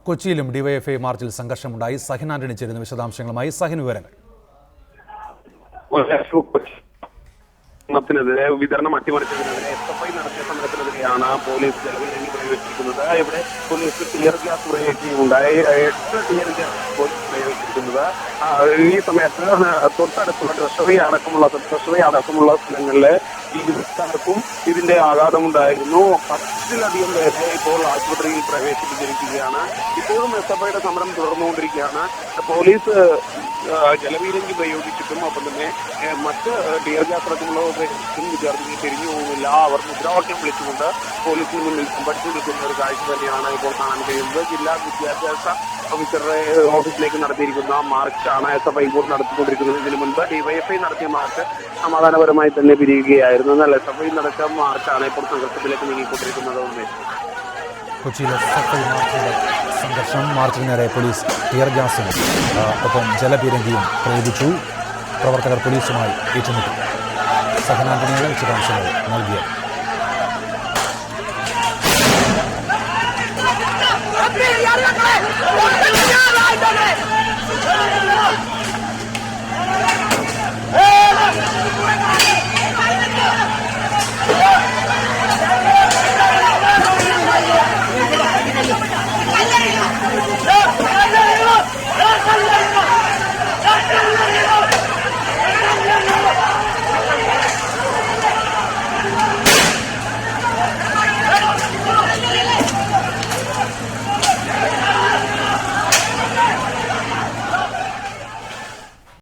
കൊച്ചിയിലും ഡിവൈഎഫ്ഐ മാർച്ചിൽ സംഘർഷമുണ്ടായി. സഹിൻ ആന്റണി ചേരുന്ന വിശദാംശങ്ങളുമായി. സഹിൻ, വിവരങ്ങൾ. ത്തിനെതിരെ വിതരണം അട്ടിമറിച്ചതിനെതിരെ SFI നടത്തിയ സമരത്തിനെതിരെയാണ് പോലീസ് ജലവിധി പ്രയോഗിച്ചിരിക്കുന്നത്. ഇവിടെ പോലീസ് ടിയർ ഗ്യാസ് പ്രയോഗിക്കുകയുണ്ടായി. 8 ടിയർ ഗ്യാസ് പോലീസ് പ്രയോഗിച്ചിരിക്കുന്നത്. ഈ സമയത്ത് തൊട്ടടുത്തുള്ള ട്രഷറി അടക്കമുള്ള സ്ഥലങ്ങളിലെ ഈ വിദഗ്ധർക്കും ഇതിന്റെ ആഘാതമുണ്ടായിരുന്നു. 10-ലധികം പേരെ ഇപ്പോൾ ആശുപത്രിയിൽ പ്രവേശിപ്പിച്ചിരിക്കുകയാണ്. ഇപ്പോഴും SFIയുടെ സമരം തുടർന്നുകൊണ്ടിരിക്കുകയാണ്. പോലീസ് ജലപീരങ്കി പ്രയോഗിച്ചിട്ടും ഒപ്പം തന്നെ മറ്റ് ടിയർ ഗ്യാസ് അടക്കമുള്ളവ പ്രയോഗിച്ചിട്ടും വിദ്യാർത്ഥികൾ തിരിഞ്ഞു പോകുന്നില്ല. അവർ മുദ്രാവാക്യം വിളിച്ചുകൊണ്ട് പോലീസിന് മുന്നിൽ സംഭരിച്ചു നിൽക്കുന്ന ഒരു കാഴ്ച തന്നെയാണ് ഇപ്പോൾ കാണാൻ കഴിയുന്നത്. ജില്ലാ വിദ്യാഭ്യാസ ഓഫീസറുടെ ഓഫീസിലേക്ക് നടത്തിയിരിക്കുന്ന മാർച്ചാണ് SFI ഇപ്പോൾ നടത്തിക്കൊണ്ടിരിക്കുന്നത്. ഇതിനു മുൻപ് ഡിവൈഎഫ്ഐ നടത്തിയ മാർച്ച് സമാധാനപരമായി തന്നെ പിരിയുകയായിരുന്നു. എന്നാൽ SFI നടത്തിയ മാർച്ചാണ് ഇപ്പോൾ സംഘർഷത്തിലേക്ക് നീങ്ങിക്കൊണ്ടിരിക്കുന്നത്. കൊച്ചിയിലെ SFI മാർച്ചിലെ സംഘർഷം, മാർച്ചിന് നേരെ പോലീസ് ടിയർ ഗ്യാസും ഒപ്പം ജലപീരങ്കിയും പ്രയോഗിച്ചു. പ്രവർത്തകർ പോലീസുമായി ഏറ്റുമുട്ടി. സഹിൻ ആന്റണിയാണ് വിശദാംശങ്ങൾ നൽകിയത്.